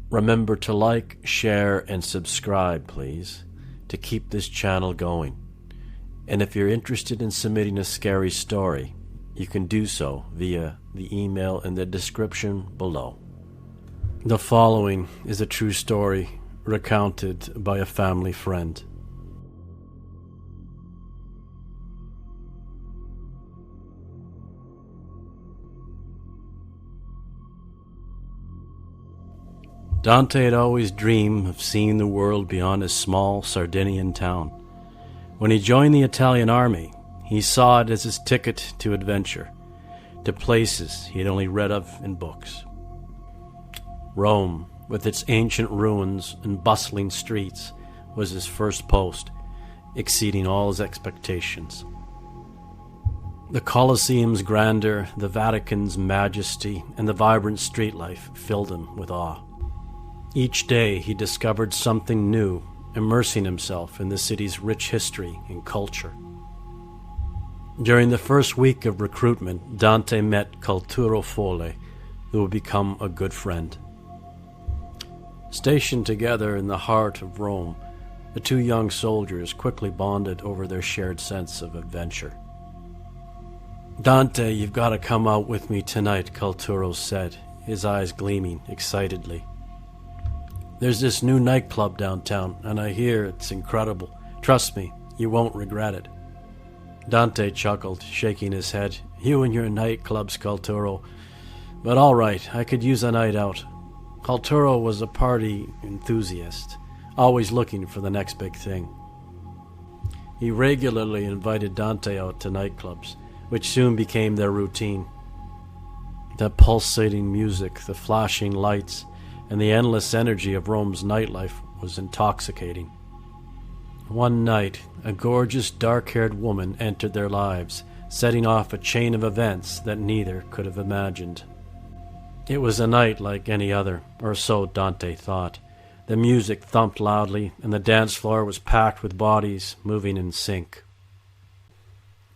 Remember to like, share, and subscribe, please, to keep this channel going. And if you're interested in submitting a scary story, you can do so via the email in the description below. The following is a true story recounted by a family friend. Dante had always dreamed of seeing the world beyond his small Sardinian town. When he joined the Italian army, he saw it as his ticket to adventure, to places he had only read of in books. Rome, with its ancient ruins and bustling streets, was his first post, exceeding all his expectations. The Colosseum's grandeur, the Vatican's majesty, and the vibrant street life filled him with awe. Each day he discovered something new, immersing himself in the city's rich history and culture. During the first week of recruitment, Dante met Culturo, who would become a good friend. Stationed together in the heart of Rome, the two young soldiers quickly bonded over their shared sense of adventure. "Dante, you've got to come out with me tonight," Culturo said, his eyes gleaming excitedly. "There's this new nightclub downtown, and I hear it's incredible. Trust me, you won't regret it." Dante chuckled, shaking his head. "You and your nightclubs, Culturo. But all right, I could use a night out." Culturo was a party enthusiast, always looking for the next big thing. He regularly invited Dante out to nightclubs, which soon became their routine. The pulsating music, the flashing lights, and the endless energy of Rome's nightlife was intoxicating. One night, a gorgeous dark-haired woman entered their lives, setting off a chain of events that neither could have imagined. It was a night like any other, or so Dante thought. The music thumped loudly, and the dance floor was packed with bodies moving in sync.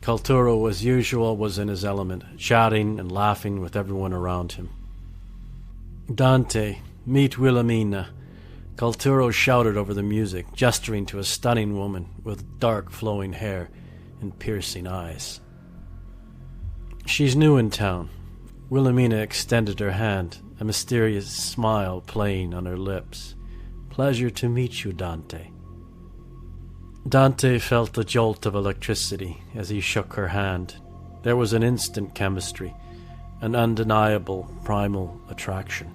Culturo, as usual, was in his element, chatting and laughing with everyone around him. "Dante, meet Wilhelmina," Culturo shouted over the music, gesturing to a stunning woman with dark flowing hair and piercing eyes. "She's new in town." Wilhelmina extended her hand, a mysterious smile playing on her lips. "Pleasure to meet you, Dante." Dante felt a jolt of electricity as he shook her hand. There was an instant chemistry, an undeniable primal attraction.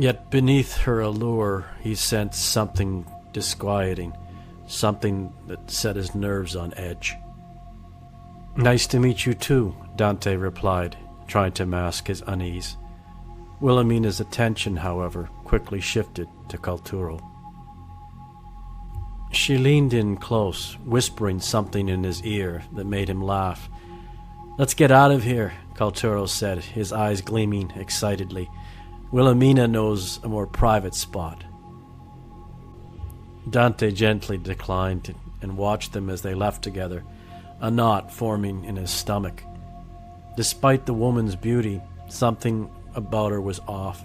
Yet beneath her allure, he sensed something disquieting, something that set his nerves on edge. "Nice to meet you too," Dante replied, trying to mask his unease. Wilhelmina's attention, however, quickly shifted to Culturo. She leaned in close, whispering something in his ear that made him laugh. "Let's get out of here," Culturo said, his eyes gleaming excitedly. "Wilhelmina knows a more private spot." Dante gently declined and watched them as they left together, a knot forming in his stomach. Despite the woman's beauty, something about her was off,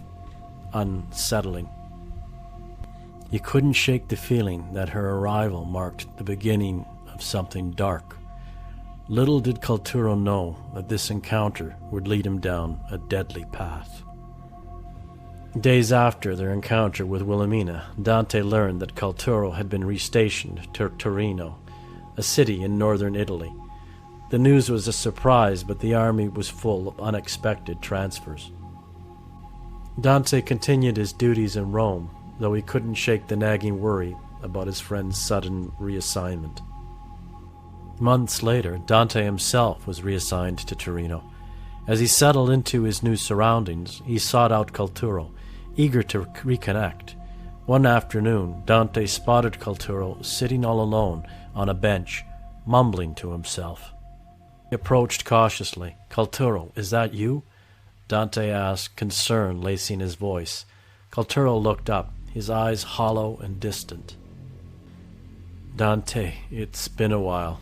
unsettling. He couldn't shake the feeling that her arrival marked the beginning of something dark. Little did Culturo know that this encounter would lead him down a deadly path. Days after their encounter with Wilhelmina, Dante learned that Culturo had been restationed to Torino, a city in northern Italy. The news was a surprise, but the army was full of unexpected transfers. Dante continued his duties in Rome, though he couldn't shake the nagging worry about his friend's sudden reassignment. Months later, Dante himself was reassigned to Torino. As he settled into his new surroundings, he sought out Culturo, eager to reconnect. One afternoon, Dante spotted Culturo sitting all alone on a bench, mumbling to himself. He approached cautiously. "Culturo, is that you?" Dante asked, concern lacing his voice. Culturo looked up, his eyes hollow and distant. "Dante, it's been a while."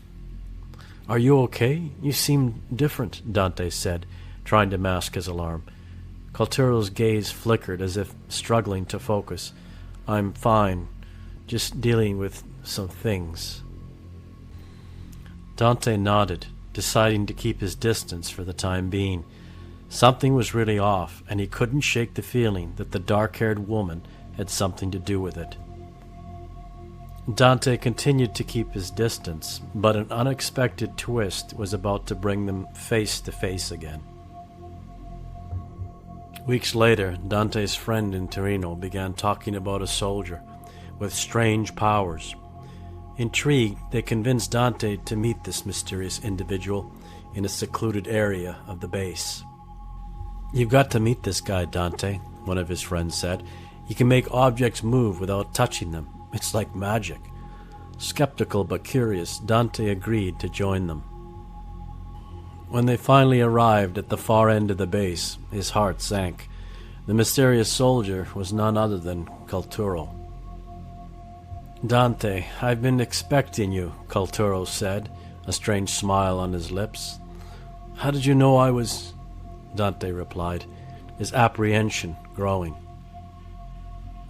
"Are you okay? You seem different," Dante said, trying to mask his alarm. Culturo's gaze flickered as if struggling to focus. I'm fine, just dealing with some things. Dante nodded, deciding to keep his distance for the time being. Something was really off, and he couldn't shake the feeling that the dark-haired woman had something to do with it. Dante continued to keep his distance, but an unexpected twist was about to bring them face to face again. Weeks later, Dante's friend in Torino began talking about a soldier with strange powers. Intrigued, they convinced Dante to meet this mysterious individual in a secluded area of the base. You've got to meet this guy, Dante, one of his friends said. He can make objects move without touching them. It's like magic. Skeptical but curious, Dante agreed to join them. When they finally arrived at the far end of the base, his heart sank. The mysterious soldier was none other than Culturo. Dante, I've been expecting you, Culturo said, a strange smile on his lips. How did you know I was... Dante replied, his apprehension growing.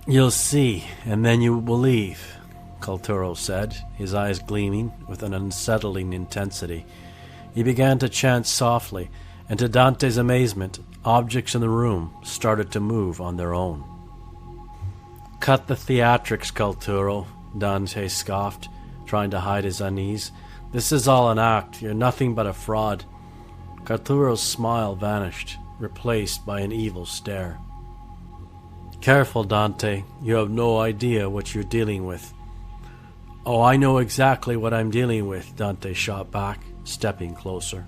You'll see, and then you will believe, Culturo said, his eyes gleaming with an unsettling intensity. He began to chant softly, and to Dante's amazement, objects in the room started to move on their own. Cut the theatrics, Culturo, Dante scoffed, trying to hide his unease. This is all an act. You're nothing but a fraud. Culturo's smile vanished, replaced by an evil stare. Careful, Dante. You have no idea what you're dealing with. Oh, I know exactly what I'm dealing with, Dante shot back, stepping closer.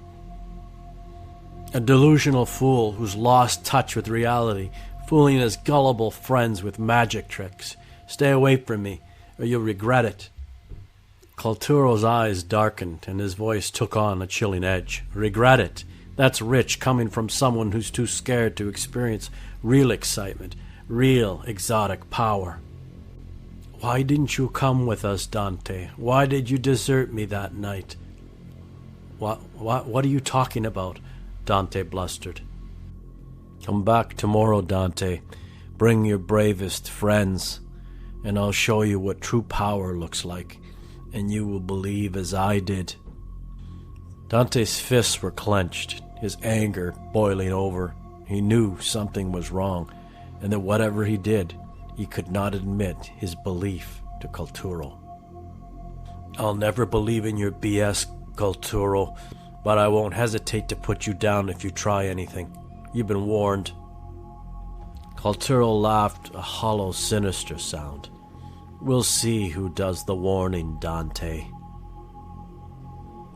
A delusional fool who's lost touch with reality, fooling his gullible friends with magic tricks. Stay away from me, or you'll regret it. Culturo's eyes darkened, and his voice took on a chilling edge. Regret it? That's rich, coming from someone who's too scared to experience real excitement, real exotic power. Why didn't you come with us, Dante? Why did you desert me that night? What are you talking about? Dante blustered. Come back tomorrow, Dante. Bring your bravest friends, and I'll show you what true power looks like, and you will believe as I did. Dante's fists were clenched, his anger boiling over. He knew something was wrong, and that whatever he did, he could not admit his belief to Culturo. I'll never believe in your BS, Culturo, but I won't hesitate to put you down if you try anything. You've been warned. Culturo laughed, a hollow, sinister sound. We'll see who does the warning, Dante.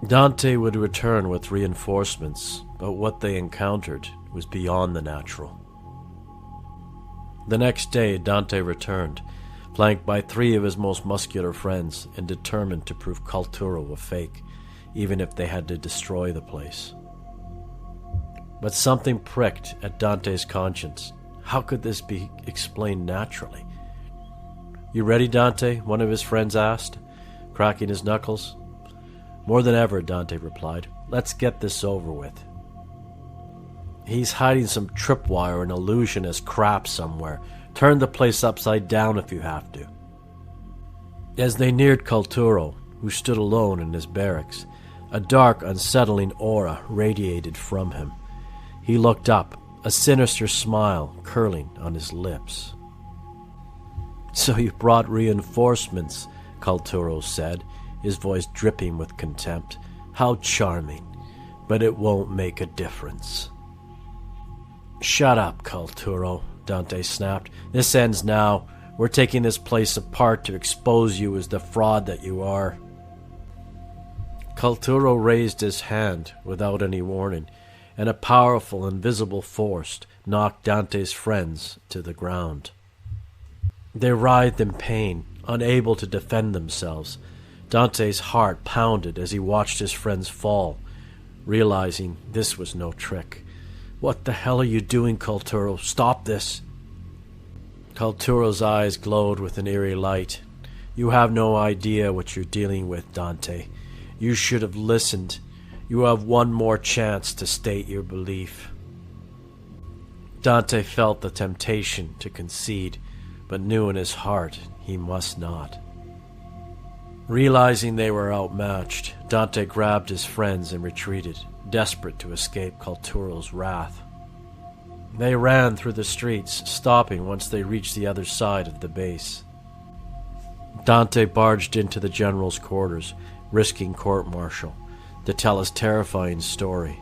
Dante would return with reinforcements, but what they encountered was beyond the natural. The next day, Dante returned, flanked by 3 of his most muscular friends, and determined to prove Culturo a fake, even if they had to destroy the place. But something pricked at Dante's conscience. How could this be explained naturally? You ready, Dante? One of his friends asked, cracking his knuckles. More than ever, Dante replied. Let's get this over with. He's hiding some tripwire and illusionist crap somewhere. Turn the place upside down if you have to. As they neared Culturo, who stood alone in his barracks, a dark, unsettling aura radiated from him. He looked up, a sinister smile curling on his lips. So you brought reinforcements, Culturo said, his voice dripping with contempt. How charming, but it won't make a difference. Shut up, Culturo, Dante snapped. This ends now. We're taking this place apart to expose you as the fraud that you are. Culturo raised his hand without any warning, and a powerful invisible force knocked Dante's friends to the ground. They writhed in pain, unable to defend themselves. Dante's heart pounded as he watched his friends fall, realizing this was no trick. What the hell are you doing, Culturo? Stop this! Culturo's eyes glowed with an eerie light. You have no idea what you're dealing with, Dante. You should have listened. You have one more chance to state your belief. Dante felt the temptation to concede, but knew in his heart he must not. Realizing they were outmatched, Dante grabbed his friends and retreated, desperate to escape Culturo's wrath. They ran through the streets, stopping once they reached the other side of the base. Dante barged into the general's quarters, risking court-martial, to tell his terrifying story.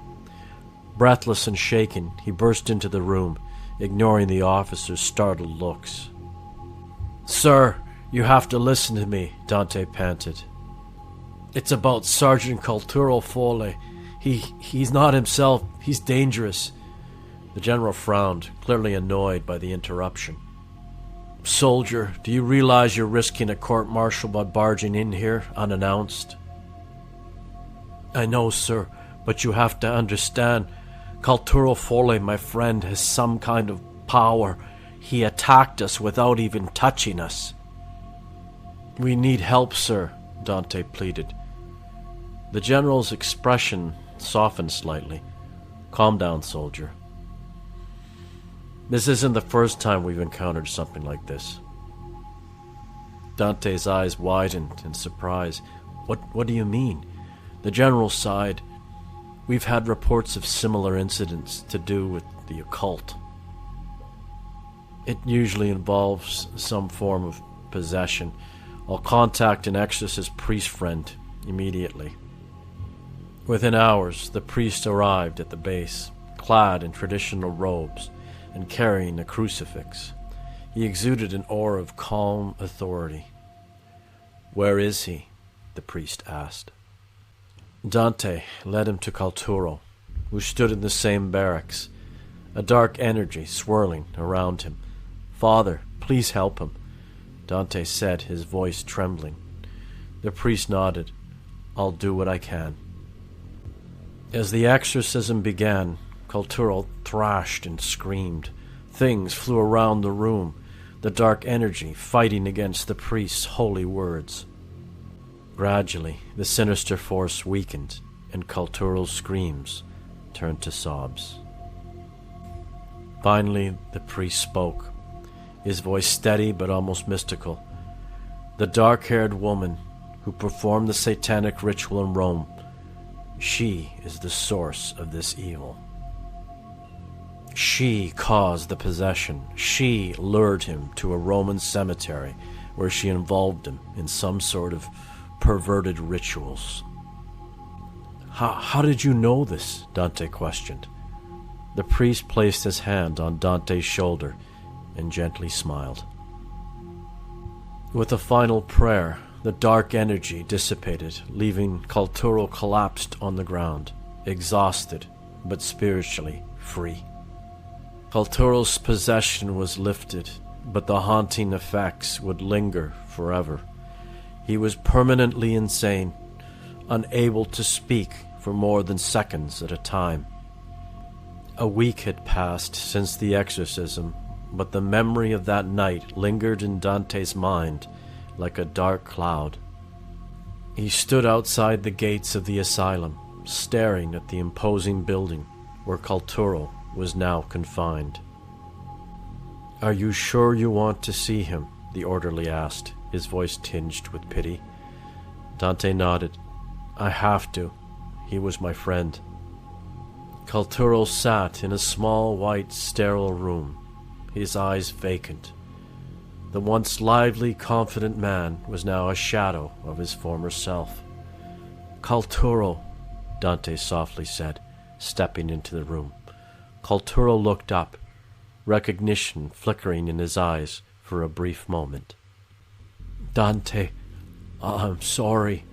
Breathless and shaken, he burst into the room, ignoring the officer's startled looks. "Sir, you have to listen to me," Dante panted. "It's about Sergeant Culturo Fole. He's not himself. He's dangerous." The general frowned, clearly annoyed by the interruption. "Soldier, do you realize you're risking a court-martial by barging in here unannounced?" "I know, sir, but you have to understand. Culturo Fole, my friend, has some kind of power. He attacked us without even touching us." "We need help, sir," Dante pleaded. The general's expression softened slightly. "Calm down, soldier. This isn't the first time we've encountered something like this." Dante's eyes widened in surprise. What do you mean?" The general sighed. "We've had reports of similar incidents to do with the occult. It usually involves some form of possession. I'll contact an exorcist priest friend immediately." Within hours, the priest arrived at the base, clad in traditional robes and carrying a crucifix. He exuded an aura of calm authority. "Where is he?" the priest asked. Dante led him to Culturo, who stood in the same barracks, a dark energy swirling around him. "Father, please help him," Dante said, his voice trembling. The priest nodded. "I'll do what I can." As the exorcism began, Culturo thrashed and screamed. Things flew around the room, the dark energy fighting against the priest's holy words. Gradually, the sinister force weakened, and Culturo's screams turned to sobs. Finally, the priest spoke, his voice steady but almost mystical. "The dark-haired woman who performed the satanic ritual in Rome, she is the source of this evil. She caused the possession. She lured him to a Roman cemetery where she involved him in some sort of perverted rituals." How did you know this?" Dante questioned. The priest placed his hand on Dante's shoulder and gently smiled. With a final prayer, the dark energy dissipated, leaving Culturo collapsed on the ground, exhausted but spiritually free. Culturo's possession was lifted, but the haunting effects would linger forever. He was permanently insane, unable to speak for more than seconds at a time. A week had passed since the exorcism, but the memory of that night lingered in Dante's mind like a dark cloud. He stood outside the gates of the asylum, staring at the imposing building where Culturo was now confined. "Are you sure you want to see him?" the orderly asked, his voice tinged with pity. Dante nodded. "I have to. He was my friend." Culturo sat in a small, white, sterile room, his eyes vacant. The once lively, confident man was now a shadow of his former self. "Culturo," Dante softly said, stepping into the room. Culturo looked up, recognition flickering in his eyes for a brief moment. "Dante, I'm sorry."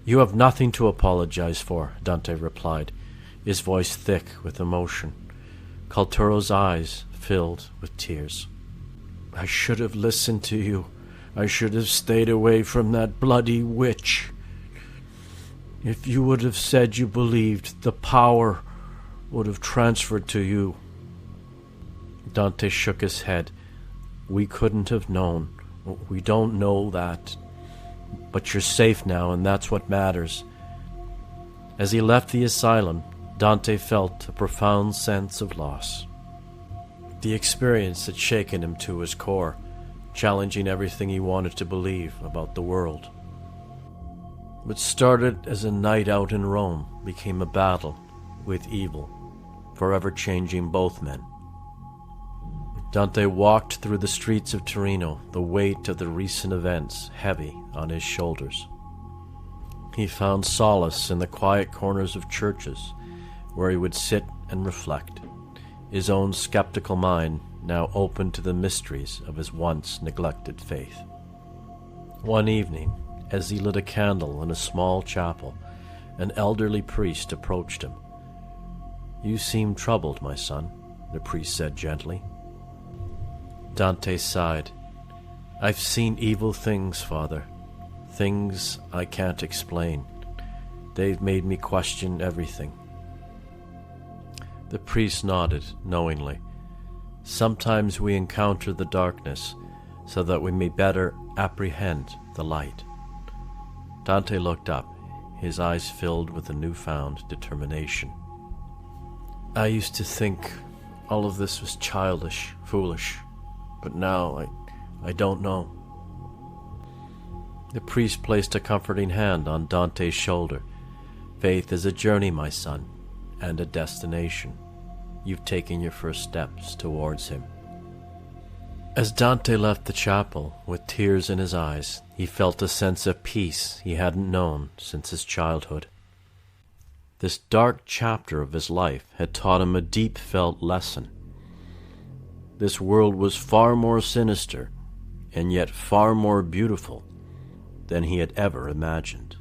"You have nothing to apologize for," Dante replied, his voice thick with emotion. Culturo's eyes filled with tears. "I should have listened to you. I should have stayed away from that bloody witch. If you would have said you believed, the power would have transferred to you." Dante shook his head. "We couldn't have known. We don't know that. But you're safe now, and that's what matters." As he left the asylum, Dante felt a profound sense of loss. The experience had shaken him to his core, challenging everything he wanted to believe about the world. What started as a night out in Rome became a battle with evil, forever changing both men. Dante walked through the streets of Torino, the weight of the recent events heavy on his shoulders. He found solace in the quiet corners of churches, where he would sit and reflect, his own skeptical mind now open to the mysteries of his once neglected faith. One evening, as he lit a candle in a small chapel, an elderly priest approached him. "You seem troubled, my son," the priest said gently. Dante sighed. "I've seen evil things, Father. Things I can't explain. They've made me question everything." The priest nodded knowingly. Sometimes we encounter the darkness so that we may better apprehend the light. Dante looked up, his eyes filled with a newfound determination. "I used to think all of this was childish, foolish, but now I don't know." The priest placed a comforting hand on Dante's shoulder. "Faith is a journey, my son, and a destination. You've taken your first steps towards him." As Dante left the chapel, with tears in his eyes, he felt a sense of peace he hadn't known since his childhood. This dark chapter of his life had taught him a deep-felt lesson. This world was far more sinister, and yet far more beautiful than he had ever imagined.